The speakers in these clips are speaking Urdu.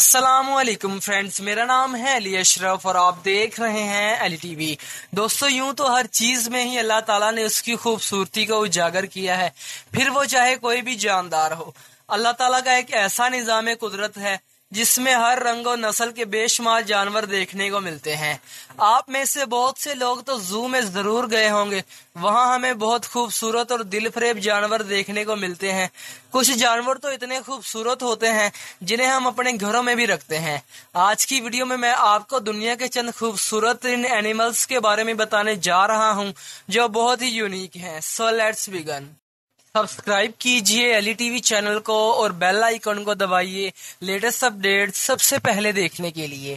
السلام علیکم فرینڈز، میرا نام ہے علی اشرف اور آپ دیکھ رہے ہیں علی ٹی وی۔ دوستو، یوں تو ہر چیز میں ہی اللہ تعالیٰ نے اس کی خوبصورتی کو اجاگر کیا ہے، پھر وہ چاہے کوئی بھی جاندار ہو۔ اللہ تعالیٰ کا ایک ایسا نظام قدرت ہے جس میں ہر رنگ و نسل کے بے شمار جانور دیکھنے کو ملتے ہیں۔ آپ میں سے بہت سے لوگ تو زو میں ضرور گئے ہوں گے، وہاں ہمیں بہت خوبصورت اور دل فریب جانور دیکھنے کو ملتے ہیں۔ کچھ جانور تو اتنے خوبصورت ہوتے ہیں جنہیں ہم اپنے گھروں میں بھی رکھتے ہیں۔ آج کی ویڈیو میں آپ کو دنیا کے چند خوبصورت اینیملز کے بارے میں بتانے جا رہا ہوں جو بہت ہی یونیک ہیں۔ So let's begin. سبسکرائب کیجئے علی ٹی وی چینل کو اور بیل آئیکن کو دبائیے لیٹسٹ اپڈیٹ سب سے پہلے دیکھنے کے لیے۔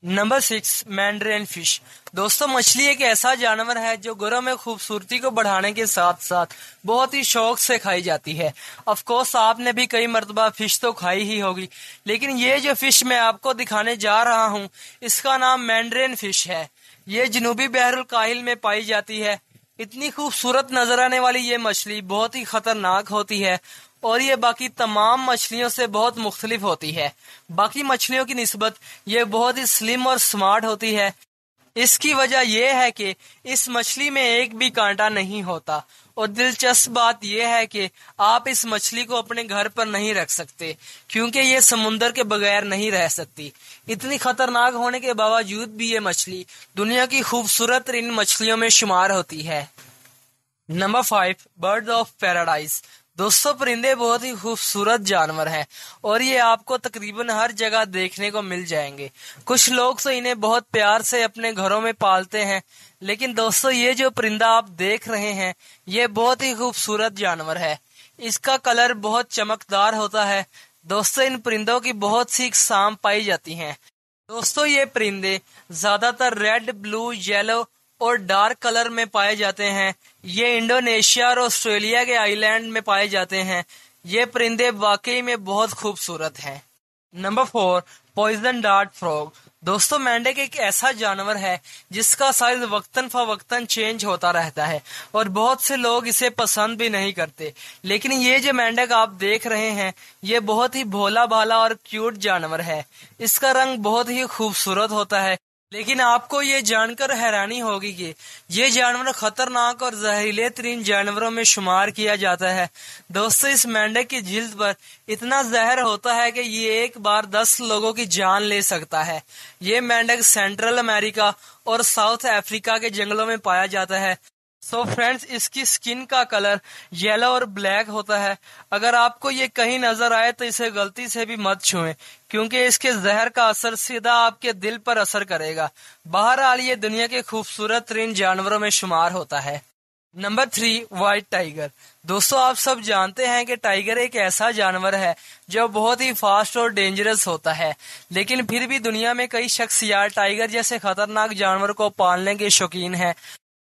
Number 6، mandarin fish. دوستو، مچھلی ایک ایسا جانور ہے جو گھروں میں خوبصورتی کو بڑھانے کے ساتھ ساتھ بہت ہی شوق سے کھائی جاتی ہے۔ آف کورس آپ نے بھی کئی مرتبہ فش تو کھائی ہی ہوگی، لیکن یہ جو فش میں آپ کو دکھانے جا رہا ہوں اس کا نام مینڈرین فش ہے۔ یہ جنوبی بحر الکاہل میں پائی جاتی ہے۔ اتنی خوبصورت نظر آنے والی یہ مچھلی بہت ہی خطرناک ہوتی ہے اور یہ باقی تمام مچھلیوں سے بہت مختلف ہوتی ہے۔ باقی مچھلیوں کی نسبت یہ بہت ہی سلم اور سمارٹ ہوتی ہے۔ اس کی وجہ یہ ہے کہ اس مچھلی میں ایک بھی کانٹا نہیں ہوتا، اور دلچسپ بات یہ ہے کہ آپ اس مچھلی کو اپنے گھر پر نہیں رکھ سکتے کیونکہ یہ سمندر کے بغیر نہیں رہ سکتی۔ اتنی خطرناک ہونے کے باوجود بھی یہ مچھلی دنیا کی خوبصورت ترین مچھلیوں میں شمار ہوتی ہے۔ Number 5، bird of paradise. دوستو، پرندے بہت ہی خوبصورت جانور ہیں اور یہ آپ کو تقریباً ہر جگہ دیکھنے کو مل جائیں گے۔ کچھ لوگ تو انہیں بہت پیار سے اپنے گھروں میں پالتے ہیں، لیکن دوستو یہ جو پرندہ آپ دیکھ رہے ہیں یہ بہت ہی خوبصورت جانور ہے۔ اس کا کلر بہت چمکدار ہوتا ہے۔ دوستو، ان پرندوں کی بہت سی اقسام پائی جاتی ہیں۔ دوستو، یہ پرندے زیادہ تر ریڈ، بلو، یلو اور ڈارک کلر میں پائے جاتے ہیں۔ یہ انڈونیشیا اور آسٹریلیا کے آئی لینڈ میں پائے جاتے ہیں۔ یہ پرندے واقعی میں بہت خوبصورت ہیں۔ Number 4، poison dart frog. دوستو، مینڈک ایک ایسا جانور ہے جس کا سائز وقتاً فوقتاً چینج ہوتا رہتا ہے اور بہت سے لوگ اسے پسند بھی نہیں کرتے، لیکن یہ جو مینڈک آپ دیکھ رہے ہیں یہ بہت ہی بھولا بھالا اور کیوٹ جانور ہے۔ اس کا رنگ بہت ہی خوبصورت ہوتا ہے، لیکن آپ کو یہ جان کر حیرانی ہوگی کہ یہ جانور خطرناک اور زہریلے ترین جانوروں میں شمار کیا جاتا ہے۔ دوستو، اس مینڈک کی جلد پر اتنا زہر ہوتا ہے کہ یہ ایک بار 10 لوگوں کی جان لے سکتا ہے۔ یہ مینڈک سینٹرل امریکہ اور ساؤتھ افریقہ کے جنگلوں میں پایا جاتا ہے۔ سو فرینڈز، اس کی سکن کا کلر یلو اور بلیک ہوتا ہے۔ اگر آپ کو یہ کہیں نظر آئے تو اسے غلطی سے بھی مت چھوئیں کیونکہ اس کے زہر کا اثر سیدھا آپ کے دل پر اثر کرے گا۔ بہرحال یہ دنیا کے خوبصورت ترین جانوروں میں شمار ہوتا ہے۔ Number 3، white tiger. دوستو، آپ سب جانتے ہیں کہ ٹائیگر ایک ایسا جانور ہے جو بہت ہی فاسٹ اور ڈینجرس ہوتا ہے، لیکن پھر بھی دنیا میں کئی شخصیات ٹائیگر جیسے خطرناک جانور کو پالنے کے شوقین ہیں۔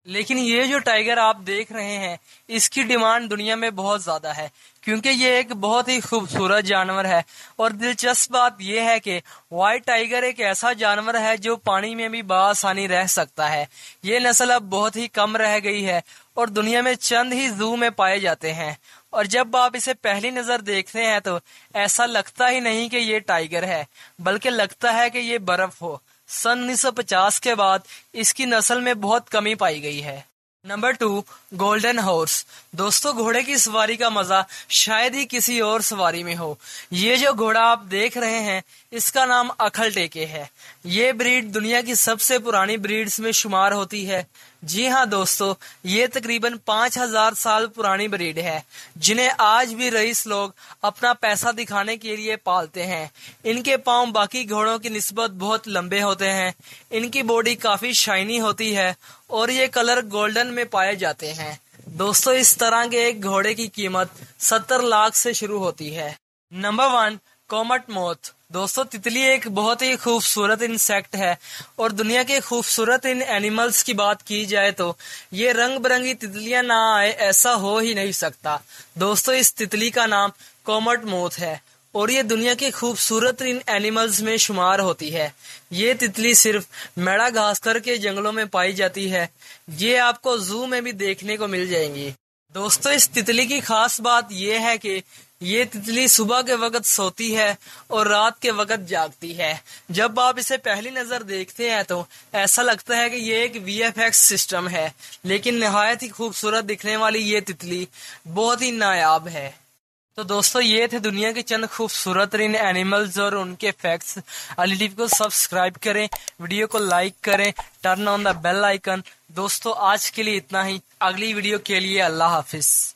لیکن یہ جو ٹائیگر آپ دیکھ رہے ہیں اس کی ڈیمانڈ دنیا میں بہت زیادہ ہے کیونکہ یہ ایک بہت ہی خوبصورت جانور ہے، اور دلچسپ بات یہ ہے کہ وائٹ ٹائیگر ایک ایسا جانور ہے جو پانی میں بھی بآسانی رہ سکتا ہے۔ یہ نسل اب بہت ہی کم رہ گئی ہے اور دنیا میں چند ہی زو میں پائے جاتے ہیں، اور جب آپ اسے پہلی نظر دیکھتے ہیں تو ایسا لگتا ہی نہیں کہ یہ ٹائیگر ہے، بلکہ لگتا ہے کہ یہ برف ہو۔ سن 1950 کے بعد اس کی نسل میں بہت کمی پائی گئی ہے۔ Number 2، golden horse. دوستو، گھوڑے کی سواری کا مزہ شاید ہی کسی اور سواری میں ہو۔ یہ جو گھوڑا آپ دیکھ رہے ہیں اس کا نام اکھل ٹیکے ہے۔ یہ بریڈ دنیا کی سب سے پرانی بریڈز میں شمار ہوتی ہے۔ جی ہاں دوستو، یہ تقریباً 5000 سال پرانی بریڈ ہے جنہیں آج بھی رئیس لوگ اپنا پیسہ دکھانے کے لیے پالتے ہیں۔ ان کے پاؤں باقی گھوڑوں کی نسبت بہت لمبے ہوتے ہیں، ان کی باڈی کافی شائنی ہوتی ہے اور یہ کلر گولڈن میں پائے جاتے ہیں۔ دوستو، اس طرح کے ایک گھوڑے کی قیمت 70 لاکھ سے شروع ہوتی ہے۔ نمبر 1، کومٹ موتھ۔ دوستو، تتلی ایک بہت ہی خوبصورت انسیکٹ ہے، اور دنیا کے خوبصورت ان اینیملز کی بات کی جائے تو یہ رنگ برنگی تتلیاں نہ آئے ایسا ہو ہی نہیں سکتا۔ دوستو، اس تتلی کا نام کومٹ موتھ ہے اور یہ دنیا کے خوبصورت ترین اینیملز میں شمار ہوتی ہے۔ یہ تتلی صرف میڑا گھاسکر کے جنگلوں میں پائی جاتی ہے۔ یہ آپ کو زو میں بھی دیکھنے کو مل جائیں گی۔ دوستو اس تتلی کی خاص بات یہ ہے کہ یہ تتلی صبح کے وقت سوتی ہے اور رات کے وقت جاگتی ہے۔ جب آپ اسے پہلی نظر دیکھتے ہیں تو ایسا لگتا ہے کہ یہ ایک VFX سسٹم ہے، لیکن نہایت ہی خوبصورت دکھنے والی یہ تتلی بہت ہی نایاب ہے۔ تو دوستو یہ تھے دنیا کے چند خوبصورت ترین اینیملز اور ان کے فیکٹس۔ LTV کو سبسکرائب کریں، ویڈیو کو لائک کریں، turn on the bell icon. دوستو آج کے لیے اتنا ہی، اگلی ویڈیو کے لیے اللہ حافظ۔